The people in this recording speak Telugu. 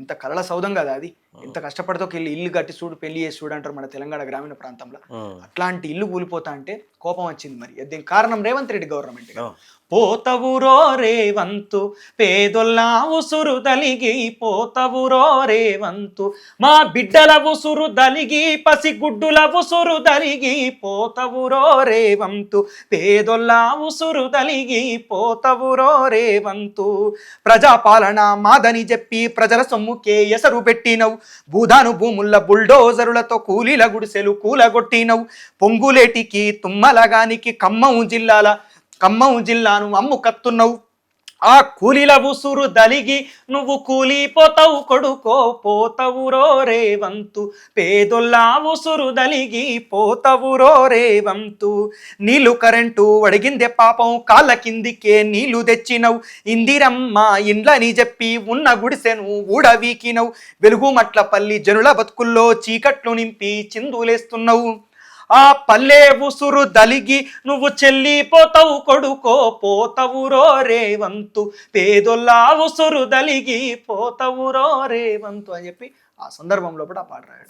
ఎంత కలల సౌధం కదా అది. ఎంత కష్టపడితే ఒక ఇల్లు కట్టి చూడు, పెళ్లి చేసి చూడు అంటారు మన తెలంగాణ గ్రామీణ ప్రాంతంలో. అట్లాంటి ఇల్లు కూలిపోతా అంటే కోపం వచ్చింది. మరి దీనికి కారణం రేవంత్ రెడ్డి గవర్నమెంట్. పోతవురో రేవంతు పేదొల్ల ఉసురు దలిగి, పోతవురో రేవంతు మా బిడ్డల ఉసురు దలిగి, పసిగుడ్డుల ఉసురు దలిగి, పోతవురో రేవంతు పేదొల్ల ఉసురు దలిగి, పోతవురో రేవంతు. ప్రజాపాలన మాదని చెప్పి ప్రజల సొమ్ముకే ఎసరు పెట్టినవు, భూదాను భూముల్ల బుల్డోజరులతో కూలీల గుడిసెలు కూలగొట్టినవు, పొంగులేటికి తుమ్మలగానికి ఖమ్మం జిల్లాను అమ్ము కత్తున్నావు. ఆ కూలీల ఉసురు దలిగి నువ్వు కూలిపోతావు కొడుకో, పోతవురో రేవంతు పేదొల్లా ఉసురు దలిగి, పోతవురో రేవంతు. నీళ్లు కరెంటు అడిగిందే పాపం కాళ్ళ కిందికే నీళ్లు తెచ్చినవు, ఇందిరమ్మ ఇండ్లని చెప్పి ఉన్న గుడిసెను ఊడవీకినవు, వెలుగుమట్లపల్లి జనుల బతుకుల్లో చీకట్లు నింపి చిందులేస్తున్నావు. ఆ పల్లె ఉసురు దలిగి నువ్వు చెల్లిపోతావు కొడుకో, పోతవురో రేవంతు పేదొల్లా ఉసురు దలిగి, పోతవురో రేవంతు అని చెప్పి ఆ సందర్భంలో కూడా ఆ పాట రాయాడు.